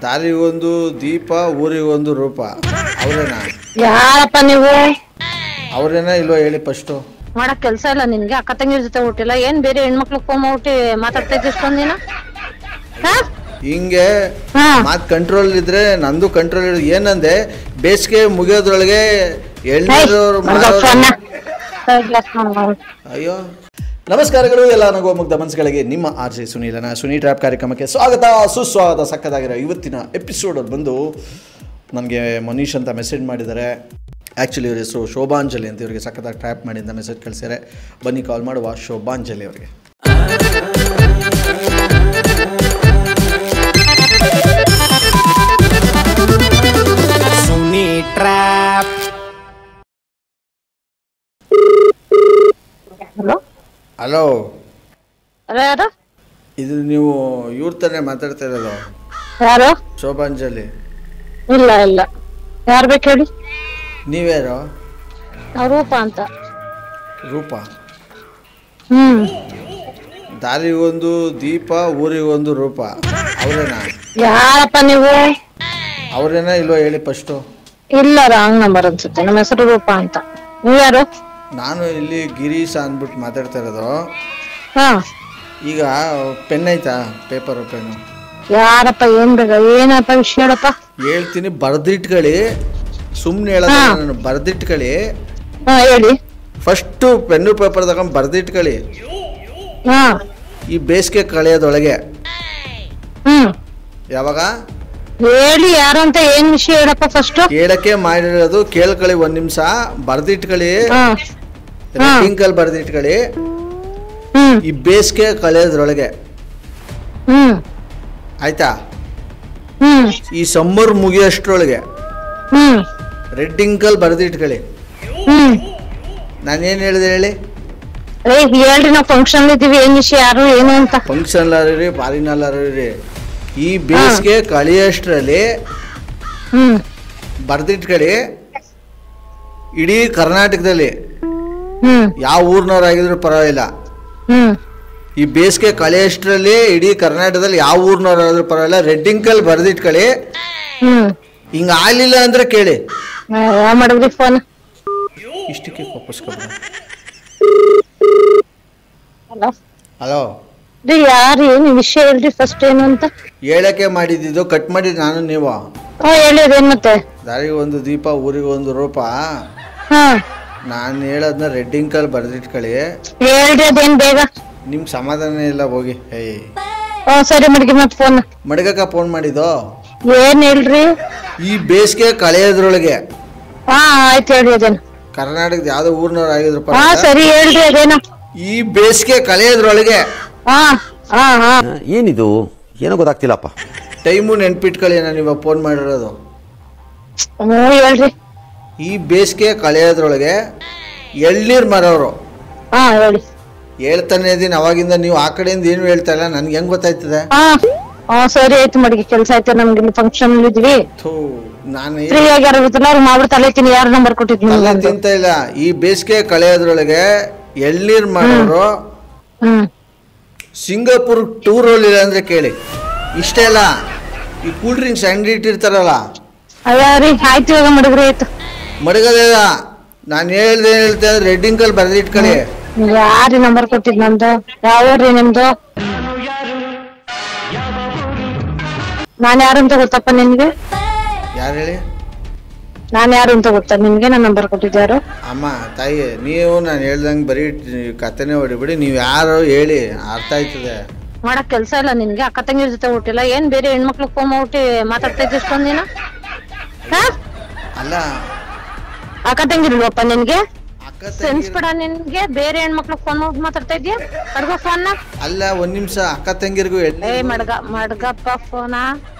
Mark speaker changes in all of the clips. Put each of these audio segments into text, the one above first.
Speaker 1: ದಾರಿಗೊಂದು ದೀಪ ಊರಿಗೊಂದು ರೂಪ ಅವರೇನಾ?
Speaker 2: ಯಾರಪ್ಪ ನೀವು?
Speaker 1: ಅವರೇನಾ ಇಲ್ವಾ ಹೇಳಿ ಫಸ್ಟು.
Speaker 2: ಮಾಡಕ್ ಕೆಲ್ಸ ಇಲ್ಲ ನಿನ್ಗೆ? ಅಕ್ಕ ತಂಗಿರ ಜೊತೆ ಹುಟ್ಟಿಲ್ಲ ಏನ್ ಬೇರೆ ಹೆಣ್ಮಕ್ಳು ಫೋನ್ ಮಾಡ್ಬಿಟ್ಟು ಮಾತಾಡ್ತಾ ಇದ್ದಿಷ್ಟೊಂದ್ ನೀನು?
Speaker 1: ಹಿಂಗೆ ಮಾತ್ ಕಂಟ್ರೋಲ್ ಇದ್ರೆ ನಂದು ಕಂಟ್ರೋಲ್ ಇರೋದು. ಏನಂದೆ ಬೇಸಿಗೆ ಮುಗಿಯೋದ್ರೊಳಗೆ ಎಳ್ನೀರು ಅಯ್ಯೋ. ನಮಸ್ಕಾರಗಳು ಎಲ್ಲ ನಗೋ ಮುಗ್ಧ ಮನಸ್ಸುಗಳಿಗೆ. ನಿಮ್ಮ RJ ಸುನೀಲನ ಸುನಿ ಟ್ರ್ಯಾಪ್ ಕಾರ್ಯಕ್ರಮಕ್ಕೆ ಸ್ವಾಗತ ಸುಸ್ವಾಗತ. ಸಕ್ಕದಾಗಿರೋ ಇವತ್ತಿನ ಎಪಿಸೋಡಲ್ಲಿ ಬಂದು ನನಗೆ ಮನೀಶ್ ಅಂತ ಮೆಸೇಜ್ ಮಾಡಿದ್ದಾರೆ. ಆ್ಯಕ್ಚುಲಿ ಇವ್ರ ಹೆಸರು ಶೋಭಾಂಜಲಿ ಅಂತ. ಇವರಿಗೆ ಸಕ್ಕತ್ತಾಗಿ ಟ್ರ್ಯಾಪ್ ಮಾಡಿಂದ ಮೆಸೇಜ್ ಕಳಿಸಿದ್ದಾರೆ. ಬನ್ನಿ ಕಾಲ್ ಮಾಡುವ ಶೋಭಾಂಜಲಿ ಅವರಿಗೆ. ಸುನಿ ಟ್ರ್ಯಾಪ್. ಹಲೋ
Speaker 2: ಯಾರು?
Speaker 1: ಇದು ನೀವು ಇವ್ರ ತಾನೇ ಮಾತಾಡ್ತಾ ಇರೋದು?
Speaker 2: ಯಾರು?
Speaker 1: ಶೋಭಾಂಜಲಿ.
Speaker 2: ಇಲ್ಲ ಇಲ್ಲ, ಯಾರು ಬೇಕು ಹೇಳಿ?
Speaker 1: ನೀವ್ಯಾರು?
Speaker 2: ರೂಪ ಅಂತ.
Speaker 1: ರೂಪ? ದಾರಿಗೊಂದು ದೀಪ ಊರಿಗೊಂದು ರೂಪ ಅವರೇನಾ?
Speaker 2: ಯಾರಪ್ಪ ನೀವು?
Speaker 1: ಅವರೇನಾ ಇಲ್ವಾ ಹೇಳಿ ಫಸ್ಟು.
Speaker 2: ಇಲ್ಲ, ರಾಂಗ್ ನಂಬರ್ ಅನ್ಸುತ್ತೆ. ನಮ್ಮ ಹೆಸರು ರೂಪ ಅಂತ. ನೀವು ಯಾರು?
Speaker 1: ನಾನು ಇಲ್ಲಿ ಗಿರೀಶ ಅಂದ್ಬಿಟ್ಟು ಮಾತಾಡ್ತಾ ಇರೋದು.
Speaker 2: ಹಾ,
Speaker 1: ಈಗ ಪೆನ್ ಐತಾ? Paper pen?
Speaker 2: ಯಾರಪ್ಪ? ಏನ್ ಬೇಗ? ಏನಪ್ಪ ವಿಷಯ ಹೇಳಪ್ಪ?
Speaker 1: ಹೇಳ್ತೀನಿ, ಬರ್ದಿಟ್ಕೊಳ್ಳಿ. ಸುಮ್ಮನೆ ಹೇಳೋದು ನಾನು. ಬರ್ದಿಟ್ಕೊಳ್ಳಿ.
Speaker 2: ಹಾ ಹೇಳಿ.
Speaker 1: ಫಸ್ಟು ಪೆನ್ನು ಪೇಪರ್ ತಗೊಂಡು ಬರ್ದಿಟ್ಕೊಳ್ಳಿ.
Speaker 2: ಹಾ,
Speaker 1: ಈ ಬೇಸಿಗೆ ಕಳೆಯೋದೊಳಗೆ ಯಾವಾಗ
Speaker 2: ಹೇಳಿ ಯಾರು ಅಂತ. ಏನ್ ವಿಷಯ ಹೇಳಪ್ಪ ಫಸ್ಟ್?
Speaker 1: ಕೇಳಕ್ಕೆ ಮಾಡಿರೋದು. ಕೇಳ್ಕೊಳ್ಳಿ, ಒಂದ್ ನಿಮಿಷ. ಬರ್ದಿಟ್ಕೊಳ್ಳಿ, ರೆಡ್ಡಿಂಕಲ್ ಬರ್ದಿಟ್ಕೊಳ್ಳಿ. ಈ ಬೇಸಿಗೆ ಕಳೆಯೋದ್ರೊಳಗೆ ಆಯ್ತಾ? ಈ ಸಮ್ಮರ್ ಮುಗಿಯೋಷ್ಟ್ರೊಳಗೆ ರೆಡ್ಡಿಂಕಲ್ ಬರ್ದಿಟ್ಕೊಳ್ಳಿ. ನಾನೇನ್ ಹೇಳಿದೆ ಹೇಳಿ?
Speaker 2: ಹೇಳ್ರಿ, ನಾವು ಫಂಕ್ಷನ್ ಇದೀವಿ. ಏನ್ ವಿಷಯ? ಯಾರು ಏನು ಅಂತ?
Speaker 1: ಫಂಕ್ಷನ್ ಅಲ್ಲಾರಿ, ಪಾರಿನಲ್ಲಾರಿ. ಈ ಬೇಸಿಗೆ ಕಳೆಯೋಷ್ಟ್ರಲ್ಲಿ ಬರ್ದಿಟ್ಕೊಳ್ಳಿ. ಇಡೀ ಕರ್ನಾಟಕದಲ್ಲಿ ಯಾವ ಊರ್ನವ್ರಾಗಿದ್ರು ಪರವಾಗಿಲ್ಲ. ಈ ಬೇಸಿಗೆ ಕಳೆಯೋಷ್ಟ್ರಲ್ಲಿ ಇಡೀ ಕರ್ನಾಟಕದಲ್ಲಿ ಯಾವ ಊರ್ನವ್ರಾದ್ರೂ ಪರವಾಗಿಲ್ಲ, ರೆಡ್ಡಿಂಕಲ್ ಬರ್ದಿಟ್ಕೊಳ್ಳಿ. ಹಿಂಗ ಆಗ್ಲಿಲ್ಲ ಅಂದ್ರೆ ಕೇಳಿ.
Speaker 2: ಮಾಡಿದ್ರಿ ಫೋನ್?
Speaker 1: ಇಷ್ಟಕ್ಕೆ ವಾಪಸ್ಕೊಬ.
Speaker 2: ಹಲೋ
Speaker 1: ಹಲೋ,
Speaker 2: ಯಾರು? ಏನು ವಿಷಯ ಹೇಳ್ರಿ ಫಸ್ಟ್. ಏನು ಅಂತ
Speaker 1: ಹೇಳಕ್ಕೆ ಮಾಡಿದ್ದು. ಕಟ್ ಮಾಡಿ ನಾನು ನೀವು.
Speaker 2: ಹೇಳಿ, ಅದೇನ್ ಮತ್ತೆ?
Speaker 1: ದಾರಿಗೆ ಒಂದು ದೀಪ ಊರಿಗೆ ಒಂದು ರೂಪ. ನಾನು ಹೇಳೋದನ್ನ ರೆಡ್ಡಿಂಕಲ್ ಬರ್ದಿಟ್ಕೊಳ್ಳಿ.
Speaker 2: ಹೇಳ್ರಿ, ಅದೇನ್ ಬೇಗ?
Speaker 1: ನಿಮ್ ಸಮಾಧಾನ ಇಲ್ಲ, ಹೋಗಿ.
Speaker 2: ಸರಿ, ಮಡ್ಗಿ ಮತ್ತೆ ಫೋನ್
Speaker 1: ಮಡ್ಗಕ್ಕ ಫೋನ್ ಮಾಡಿದ್ದು.
Speaker 2: ಏನ್ ಹೇಳ್ರಿ?
Speaker 1: ಈ ಬೇಸಿಗೆ ಕಳೆಯೋದ್ರೊಳಗೆ
Speaker 2: ಆಯ್ತು ಹೇಳಿ. ಅದೇನು?
Speaker 1: ಕರ್ನಾಟಕದ ಯಾವ್ದೋ ಊರ್ನವ್ರು ಆಗಿದ್ರು
Speaker 2: ಸರಿ ಹೇಳ್ರಿ, ಅದೇನು?
Speaker 1: ಈ ಬೇಸಿಗೆ ಕಳೆಯೋದ್ರೊಳಗೆ
Speaker 3: ಏನಿದು ಏನೋ ಗೊತ್ತಾಗ್ತಿಲ್ಲಪ್ಪ.
Speaker 1: ಟೈಮು ನೆನ್ಪಿಟ್ಕೊಳ್ಳಿ, ನಾನು ಇವಾಗ ಫೋನ್ ಮಾಡಿರೋದು.
Speaker 2: ಹೇಳ್ರಿ.
Speaker 1: ಈ ಬೇಸಿಗೆ ಕಳೆಯೋದ್ರೊಳಗೆ ಎಳ್ನೀರ್ ಮರವರು
Speaker 2: ಹೇಳಿ.
Speaker 1: ಹೇಳ್ತಾನೆ ಇದೀನಿ ಅವಾಗಿಂದ. ನೀವು ಆ ಕಡೆಯಿಂದ ಏನು ಹೇಳ್ತಾ ಇಲ್ಲ, ನನ್ಗೆ ಹೆಂಗ್ ಗೊತ್ತಾಯ್ತದೆ?
Speaker 2: ಸರಿ ಆಯ್ತು, ಮಡಿಗೆ ಕೆಲ್ಸ ಆಯ್ತು. ನಮ್ಗೆ ಇಲ್ಲಿ ಫಂಕ್ಷನ್ ಇದ್ವಿ.
Speaker 1: ನಾನು
Speaker 2: ಫ್ರೀ ಆಗಿ ಯಾರು ಇರುತ್ತಲ್ಲ, ಅವ್ರು ಮಾಡ್ಬಿಟ್ಟು ತಲೆತೀನಿ. ಯಾರು ನಂಬರ್ ಕೊಟ್ಟಿದ್ವಿ?
Speaker 1: ತಿಂತ ಇಲ್ಲ. ಈ ಬೇಸಿಗೆ ಕಳೆಯೋದ್ರೊಳಗೆ ಎಳ್ನೀರ್ ಮಾಡೋರು ಸಿಂಗಾಪುರ್ ಟೂರ್ ಹೋಗ್ಲಿಲ್ಲ ಅಂದ್ರೆ ಕೇಳಿ. ಇಷ್ಟೇ ಅಲ್ಲ, ಈ ಕೂಲ್ ಡ್ರಿಂಕ್ಸ್ ಅಂಗಡಿ ಇಟ್ಟಿರ್ತಾರಲ್ಲ.
Speaker 2: ಅಯ್ಯಾರಿ, ಆಯ್ತು ಇವಾಗ ಮಡಗ್ರಿ. ಆಯ್ತು,
Speaker 1: ಮಡಗದ. ನಾನು ಹೇಳ್ತೇನೆ, ರೆಡ್ಡಿಂಕಲ್ ಬರ್ದಿಟ್ಕೊಳ್ಳಿ.
Speaker 2: ಯಾರಿ ನಂಬರ್ ಕೊಟ್ಟಿದ್? ನಮ್ದು ಯಾವ್ರಿ ನಿಮ್ದು? ನಾನ್ ಯಾರು ಅಂತ ಗೊತ್ತಪ್ಪ ನಿನ್ಗೆ?
Speaker 1: ಯಾರು ಹೇಳಿ?
Speaker 2: ನಾನ್ ಯಾರು ಅಂತ ಗೊತ್ತಾ ನಿಮ್ಗೆ? ನನ್ನ ನಂಬರ್ ಕೊಟ್ಟಿದ್ಯಾರು?
Speaker 1: ಅಮ್ಮ ತಾಯಿ, ನೀವು ನಾನು ಹೇಳ್ದಂಗೆ ಬರೀ ಕತೆನೆ ಹೊಡಿಬಿಡಿ. ನೀವು ಯಾರು ಹೇಳಿ, ಅರ್ಥ ಆಯ್ತದೆ.
Speaker 2: ಮಾಡಕ್ ಕೆಲ್ಸ ಇಲ್ಲ ನಿನ್ಗೆ? ಅಕ್ಕ ತಂಗಿರ ಜೊತೆ ಹುಟ್ಟಿಲ್ಲ ಏನ್ ಬೇರೆ ಹೆಣ್ಮಕ್ಳು ಫೋನ್ ಮಾಡ್ಬಿಟ್ಟು ಮಾತಾಡ್ತಾ ಇದ್ದಿಷ್ಟೊಂದ್ ನೀನು?
Speaker 1: ಅಲ್ಲ,
Speaker 2: ಅಕ್ಕ ತಂಗಿರ್ವಪ್ಪ ನಿನ್ಗೆ? ಸೆನ್ಸ್ ಬಿಡ ನಿನ್ಗೆ? ಬೇರೆ ಹೆಣ್ಮಕ್ಳು ಫೋನ್ ಮಾಡಿ ಮಾತಾಡ್ತಾ ಇದ್ಯಾ? ಮಡ್ಗ ಫೋನ್.
Speaker 1: ಅಲ್ಲ, ಒಂದ್ ನಿಮಿಷ. ಅಕ್ಕ ತಂಗಿರ್ಗು
Speaker 2: ಮಡ್ಗಪ್ಪ ಫೋನ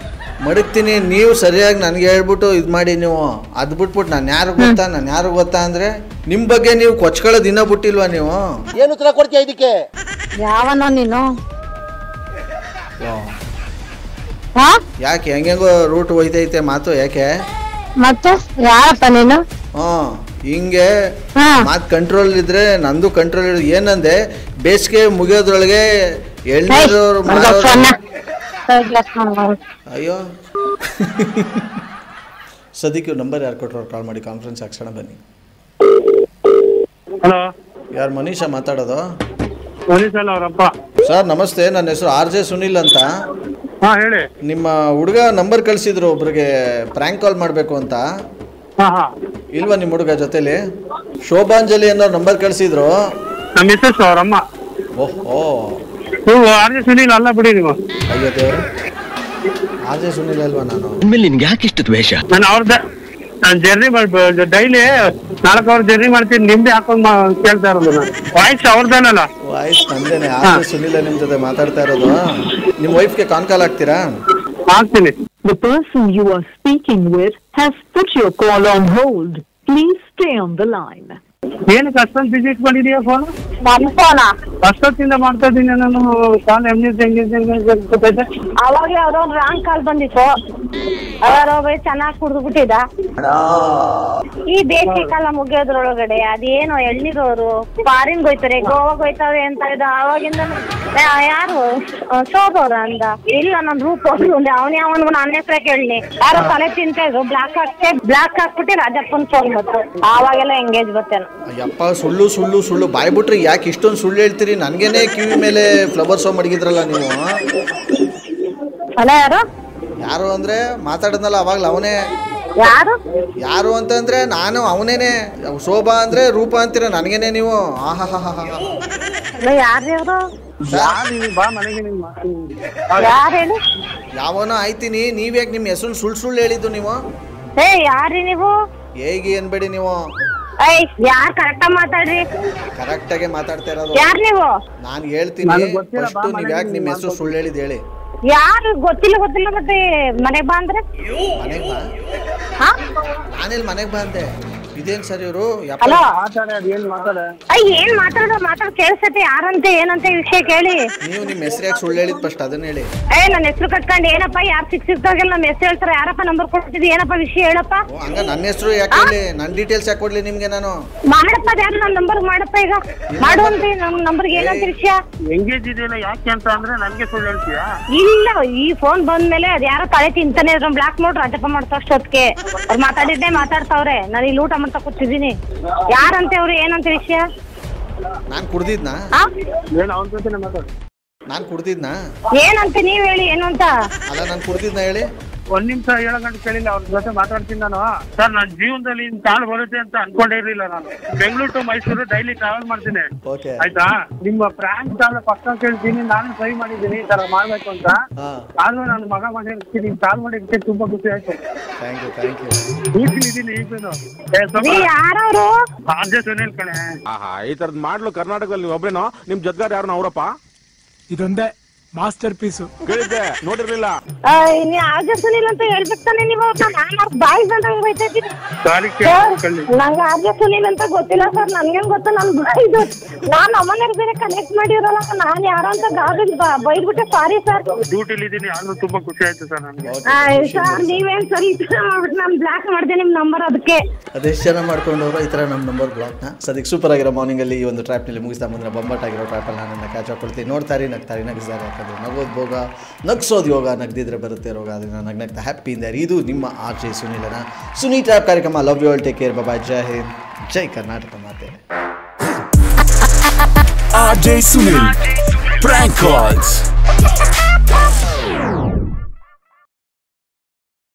Speaker 1: ಮಡಗ್ತೀನಿ. ನೀವು ಸರಿಯಾಗಿ ನನ್ಗೆ ಹೇಳ್ಬಿಟ್ಟು ಇದ್ ಮಾಡಿ. ನೀವು ಅದ್ ಬಿಟ್ಬಿಟ್ಟು ನಾನು ಯಾರು ಗೊತ್ತಾ ಅಂದ್ರೆ ನಿಮ್ ಬಗ್ಗೆ ನೀವು ಕೊಚ್ಕೊಳ್ಳೋ ದಿನ ಬಿಟ್ಟಿಲ್ವಾ? ನೀವು
Speaker 3: ಏನು ಉತ್ತರ ಕೊಡ್ತೀಯ ಇದಕ್ಕೆ?
Speaker 2: ಯಾವನೋ ನೀನು?
Speaker 1: ಯಾಕೆ ಹೆಂಗೋ ರೂಟ್ ಹೋಯ್ತೈತೆ ಮಾತು? ಯಾಕೆ
Speaker 2: ಮತ್ತೆ ಯಾರಪ್ಪ ನೀನು?
Speaker 1: ಹಿಂಗೆ ಮಾತ್ ಕಂಟ್ರೋಲ್ ಇದ್ರೆ ನಂದು ಕಂಟ್ರೋಲ್ ಇರೋದು. ಏನಂದೆ ಬೇಸಿಗೆ ಮುಗಿಯೋದ್ರೊಳಗೆ ಎಳ್ನೀರು ಅಯ್ಯೋ ಸದ್ಯಕ್ಕೆ ನಂಬರ್ ಯಾರು ಕೊಟ್ಟರು ಕಾಲ್ ಮಾಡಿ ಕಾನ್ಫರೆನ್ಸ್ ಹಾಕ್ಸೋಣ ಬನ್ನಿ.
Speaker 4: ಹಲೋ,
Speaker 1: ಯಾರು ಮನೀಷಾ ಮಾತಾಡೋದು?
Speaker 4: ಮನೀಶ್ ಅಲ್ಲ ಅವರಪ್ಪ.
Speaker 1: ಸರ್ ನಮಸ್ತೆ, ನನ್ನ ಹೆಸರು ಆರ್ ಜೆ ಸುನಿಲ್ ಅಂತ.
Speaker 4: ಹಾ ಹೇಳಿ.
Speaker 1: ನಿಮ್ಮ ಹುಡುಗ ನಂಬರ್ ಕಳಿಸಿದ್ರು ಒಬ್ರಿಗೆ ಪ್ರ್ಯಾಂಕ್ ಕಾಲ್ ಮಾಡಬೇಕು ಅಂತ.
Speaker 4: ಹಾ
Speaker 1: ಇಲ್ವಾ ನಿಮ್ಮ ಹುಡುಗ ಜೊತೆಲಿ? ಶೋಭಾಂಜಲಿ ಅನ್ನೋ ನಂಬರ್ ಕಳಿಸಿದ್ರು.
Speaker 4: ನಮ್ಮ ಮಿಸ್ಸಸ್ ಅವರಮ್ಮ.
Speaker 1: ಓಹೋ,
Speaker 4: ನೀವು ಆರ್ ಜೆ ಸುನಿಲ್ ಅಲ್ಲ ಬಿಡಿ ನೀವು.
Speaker 1: ಅಯ್ಯೋ ದೇವ್ರು, ಆರ್ ಜೆ ಸುನಿಲ್ ಅಲ್ವಾ ನಾನು?
Speaker 5: ನಿನ್ಗೆ ಯಾಕೆ ಇಷ್ಟು ದ್ವೇಷ?
Speaker 4: ನಾನು ನಾನು ಜರ್ನಿ ಡೈಲಿ 4 ಅವರ್ ಜರ್ನಿ ಮಾಡ್ತೀನಿ. ನಿಮ್ದೆ ಹಾಕೊಂಡು ಕೇಳ್ತಾ ಇರೋದು ನಾನು. ವಾಯ್ಸ್ ಅವ್ರದ್ದೇನಲ್ಲ?
Speaker 1: ವಾಯ್ಸ್ ನಂದೇನೆ. ಆರ್ ಜೆ ಸುನಿಲ್ ನಿಮ್ ಜೊತೆ ಮಾತಾಡ್ತಾ ಇರೋದು. ನಿಮ್ಮ ವೈಫ್ಗೆ ಕಾಲ್ ಹಾಕ್ತೀರಾ?
Speaker 4: ಹಾಕ್ತೀನಿ.
Speaker 6: The person you are speaking with has put your call on hold. Please stay on the line.
Speaker 4: ಏನಕ್ಕೆ ಅಷ್ಟೊಂದು ಬಿಸಿ ಇಟ್ಕೊಂಡಿದೀಯ ಫೋನ್?
Speaker 2: ನನ್ನ ಫೋನಾ?
Speaker 4: ಅಷ್ಟೊತ್ತಿಂದ ಮಾಡ್ತಾ ಇದ್ದೀನಿ ನಾನು ಕಾಲ್. ಗೊತ್ತೈತೆ?
Speaker 2: ಅವಾಗ ಯಾವ್ದೋ ಒಂದು ರಾಂಗ್ ಕಾಲ್ ಬಂದಿತ್ತು. ಅವರೊಬ್ಬ ಚೆನ್ನಾಗಿ ಕುಡಿದ್ಬಿಟ್ಟಿದ. ಈ ಬೇಸಿಗೆ ಕಾಲ ಮುಗಿಯೋದ್ರೊಳಗಡೆ ಅದೇನೋ ಎಳ್ನೀರವರು ಫಾರಿನ್ ಹೋಯ್ತಾರೆ, ಗೋವಾಗ್ ಹೋಯ್ತಾವೆ ಅಂತ ಇದ್ದ. ಅವಾಗಿಂದ ಯಾರು ಶೋಭವ್ರ ಅಂದ. ಇಲ್ಲ ನನ್ ರೂಪ್ ಅಂದೆ. ಅವನ್ಯಾವನ್ಗು ನನ್ನ ಹೆಸರೇ ಕೇಳಲಿ. ಯಾರೋ ತಲೆ ತಿಂತ ಇದ್ರು. ಬ್ಲಾಕ್ ಹಾಕ್ಬಿಟ್ಟು ರಾಜಪ್ಪನ್ ಫೋನ್ ಬಂತು. ಆವಾಗೆಲ್ಲ ಎಂಗೇಜ್ ಬರ್ತೇನೆ.
Speaker 1: ಅಯ್ಯಪ್ಪ, ಸುಳ್ಳು ಸುಳ್ಳು ಸುಳ್ಳು ಬಾಯ್ ಬಿಟ್ರಿ. ಯಾಕೆ ಇಷ್ಟೊಂದು ಸುಳ್ಳು ಹೇಳ್ತೀರಿ? ನನ್ಗೇನೆ ಕಿವಿ ಮೇಲೆ ಫ್ಲವರ್ ಶೋ ಮಡಗಿದ್ರಲ್ಲ ನೀವು.
Speaker 2: ಅಲ್ಲ
Speaker 1: ಯಾರು ಅಂದ್ರೆ ಮಾತಾಡದ್ನಲ್ಲ ಅವಾಗ್ಲ ಅವನೇ. ಯಾರು ಅಂತಂದ್ರೆ ನಾನು ಅವನೇನೆ. ಶೋಭಾ ಅಂದ್ರೆ ರೂಪ ಅಂತೀರ ನನ್ಗೇನೆ ನೀವು.
Speaker 4: ಬಾ ಮನೆಗೆ ನೀನ್
Speaker 2: ಯಾರೇನು?
Speaker 1: ಯಾವನೋ ಆಯ್ತೀನಿ. ನೀವ್ಯಾಕೆ ನಿಮ್ಮ ಹೆಸರು ಸುಳ್ಳು ಹೇಳಿದ್ದು ನೀವು?
Speaker 2: ಯಾರಿ ನೀವು?
Speaker 1: ಹೇಗೆ ಅನ್ಬೇಡಿ ನೀವು.
Speaker 2: ಯಾರ್ ಕರೆಕ್ಟ್ ಮಾತಾಡ್ರಿ.
Speaker 1: ಕರೆಕ್ಟ್ ಆಗಿ ಮಾತಾಡ್ತಾ ಇರೋದು.
Speaker 2: ಯಾರ್ ನೀವು?
Speaker 1: ನಾನು ಹೇಳ್ತೀನಿ. ಫಸ್ಟ್ ನೀವ್ ಯಾಕೆ ನಿಮ್ಮ ಹೆಸರು ಸುಳ್ಳು ಹೇಳಿದ್ ಹೇಳಿ.
Speaker 2: ಯಾರು? ಗೊತ್ತಿಲ್ಲ ಮತ್ತೆ ಮನೆಗ್ ಬಾ ಅಂದ್ರೆ?
Speaker 1: ಮನೆಗ್ ಬಾ? ನಾನೆಲ್ಲಿ ಮನೆಗ್ ಬಾ ಅಂದೆ? ಇದೇನ್ ಸರ್ ಇವರು?
Speaker 2: ಹಲೋ,
Speaker 4: ಏನ್
Speaker 2: ಮಾತಾಡ ಕೇಳಿಸತ್ತೆ. ಯಾರಂತ ಏನಂತ ವಿಷಯ ಕೇಳಿ.
Speaker 1: ನೀವು ನಿಮ್ಮ ಹೆಸರು ಯಾಕೆ ಸುಳ್ಳು ಹೇಳಿದ್ ಫಸ್ಟ್ ಅದನ್ನ ಹೇಳಿ.
Speaker 2: ನನ್ನ ಹೆಸರು ಕಟ್ಕೊಂಡು ಏನಪ್ಪ? ಯಾರು ಸಿಕ್ಸಿದ್ದಾಗೆಲ್ಲ ನಮ್ಮ ಹೆಸರು ಹೇಳ್ತಾರೆ. ಯಾರಪ್ಪ ನಂಬರ್ ಕೊಡ್ತಿದ್ದಿ? ಏನಪ್ಪ ವಿಷಯ ಹೇಳಪ್ಪ.
Speaker 1: ಹಂಗ ನನ್ನ ಹೆಸರು ಯಾಕೆ ಹೇಳಿ? ನನ್ನ ಡೀಟೇಲ್ಸ್ ಯಾಕೆ ಕೊಡ್ಲಿ ನಿಮ್ಗೆ ನಾನು?
Speaker 2: ಮಾಡಪ್ಪ, ಯಾರು ನನ್ನ ನಂಬರ್ ಮಾಡಪ್ಪ. ಈಗ ಮಾಡುವಂತ್ರಿ ನಮ್ಮ ನಂಬರ್ಗೆ ಏನಂತ ವಿಷಯ?
Speaker 4: ಎಂಗೇಜ್ ಇದೆಯಲ್ಲ ಯಾಕೆ ಅಂತ ಅಂದ್ರೆ ನನ್ಗೆ ಸುಳ್ಳು ಹೇಳ್ತೀಯಾ?
Speaker 2: ಇಲ್ಲ, ಈ ಫೋನ್ ಬಂದ್ಮೇಲೆ ಅದ್ ಯಾರೋ ತಲೆ ತಿಂತಾನೆ ಇದ್ರು. ಬ್ಲಾಕ್ ಮಾಡ್ರು ರಾಜಪ್ಪ ಮಾಡ್ತಾ ಅಷ್ಟೊತ್ತಿಗೆ. ಅವ್ರು ಮಾತಾಡಿದ್ದೆ ಮಾತಾಡ್ತಾವ್ರೆ. ನಾನು ಇಲ್ಲಿ ಊಟ ಮಾಡ್ತಾ ಕೂತಿದ್ದೀನಿ. ಯಾರಂತೆ ಅವ್ರು? ಏನಂತ ವಿಷಯ?
Speaker 1: ನಾನ್ ಕುಡ್ದಿದ್ನಾ?
Speaker 4: ಏನು ಅವ್ನ ಜೊತೆ ಮಾತಾಡು.
Speaker 1: ನಾನ್ ಕುಡ್ದಿದ್ನಾ?
Speaker 2: ಏನಂತ ನೀವ್ ಹೇಳಿ. ಏನು ಅಂತ?
Speaker 1: ಅಲ್ಲ ನಾನ್ ಕುಡ್ದಿದ್ನಾ ಹೇಳಿ.
Speaker 4: 1 ನಿಮಿಷ 7 ಗಂಟೆ ಕೇಳಿಲ್ಲ. ಅವ್ರ ಜೊತೆ ಮಾತಾಡ್ತೀನಿ ನಾನು. ಸರ್ ನನ್ನ ಜೀವನದಲ್ಲಿ ಕಾಲ್ ಬರುತ್ತೆ ಅಂತ ಅನ್ಕೊಂಡೇ ಇರ್ಲಿಲ್ಲ. ನಾನು Bengaluru to Mysuru daily travel ಮಾಡ್ತೀನಿ. ಆಯ್ತಾ? ನಿಮ್ಮ ಪ್ರಾಂಕ್ ಕಾಲ್ ಪಕ್ಕ ಕೇಳ್ತೀನಿ. ನಾನು ಟ್ರೈ ಮಾಡಿದ್ದೀನಿ ಈ ತರ ಮಾಡ್ಬೇಕು ಅಂತ. ಆದ್ರೂ ನನ್ನ ಮಗ ಮಾಡಿರ್ತೀನಿ. ಕಾಲ್ ಮಾಡಿದ್ದಕ್ಕೆ ತುಂಬಾ ಖುಷಿ ಆಯ್ತು. ಇದೀನಿ ಈಗಲೂ.
Speaker 2: ಯಾರವ್ರು?
Speaker 4: ಆರ್ ಜೆ ಸುನಿಲ್ ಕಣೆ.
Speaker 7: ಈ ತರದ್ ಮಾಡ್ಲು ಕರ್ನಾಟಕದಲ್ಲಿ ಒಬ್ರೇನೋ? ನಿಮ್ ಜೊತೆಗಾರ ಯಾರು ಅವರಪ್ಪ?
Speaker 8: ಇದೊಂದೇ ಮಾಸ್ಟರ್ ಪೀಸು.
Speaker 7: ಕೇಳಿದ್ದೆ, ನೋಡಿರ್ಲಿಲ್ಲ.
Speaker 2: ಆರ್ ಜೆ ಸುನಿಲ್ ಅಂತ ಹೇಳ್ಬೇಕು ತಾನೆ ನೀವು. ಬಾಯಿ ಬಂದಂಗ್ ಬೈತಾ ಇದ್ದೀನಿ. ನಂಗೆ ಆರ್ ಜೆ ಸುನಿಲ್ ಅಂತ ಗೊತ್ತಿಲ್ಲ ಸರ್. ನನ್ಗೇನ್ ಗೊತ್ತು? ನನ್ ಬಾಯ್ದು ನಾನ್ ಅಮ್ಮನಿಗೆ ಬೇರೆ ಕನೆಕ್ಟ್ ಮಾಡಿರಲ್ಲ. ನಾನ್ ಯಾರೋ ಅಂತ ಗಾಬರಿ ಬೈದ್ಬಿಟ್ಟೆ. Sorry sir.
Speaker 4: ಡ್ಯೂಟಿಲಿ ಇದೀನಿ. ಆದ್ರೂ ತುಂಬಾ ಖುಷಿ ಆಯ್ತು ಸರ್ ನನ್ಗೆ.
Speaker 2: ಸರ್ ನೀವೇನ್ ಸರ್ ಈ ತರ ಮಾಡ್ಬಿಟ್ಟು ನಾನು ಬ್ಲಾಕ್ ಮಾಡಿದೆ ನಿಮ್ ನಂಬರ್. ಅದಕ್ಕೆ
Speaker 1: ಅದೆಷ್ಟು ಜನ ಮಾಡ್ಕೊಂಡವ್ರು ಈ ತರ ನಮ್ಮ ನಂಬರ್ ಬ್ಲಾಕ್ನ. ಸದ್ಯಕ್ಕೆ ಸೂಪರ್ ಆಗಿರೋ ಮಾರ್ನಿಂಗ್ ಅಲ್ಲಿ ಈ ಒಂದು ಟ್ರ್ಯಾಪ್ ನಲ್ಲಿ ಮುಗಿಸ್ತಾ ಬಂದ್ರೆ ಬೊಂಬಾಟ್ ಆಗಿರೋ ಟ್ರ್ಯಾಪ್ ಅಲ್ಲಿ ನಾನು ಕ್ಯಾಚ್ ಹಾಕೊಳ್ತೀನಿ. ನೋಡ್ತಾರಿ, ನಗ್ತಾರಿ, ನಗಿಸಿದಾಗ ಯಾಕಂದ್ರೆ ನಗೋದು ಭೋಗ, ನಗ್ಸೋದು ಯೋಗ, ನಗ್ದಿದ್ರೆ ಬರುತ್ತೆ ರೋಗ. ಅದನ್ನ ನಗ್ನಗ್ತಾ ಹ್ಯಾಪಿ ಇಂದ. ಇದು ನಿಮ್ಮ ಆರ್ ಜೆ ಸುನಿಲನ ಸುನಿ ಟ್ರ್ಯಾಪ್ ಕಾರ್ಯಕ್ರಮ. Love you all, take care, bye, Jai Hind, Jai Karnataka ಮಾತೆ.
Speaker 5: RJ Sunil Prank Calls.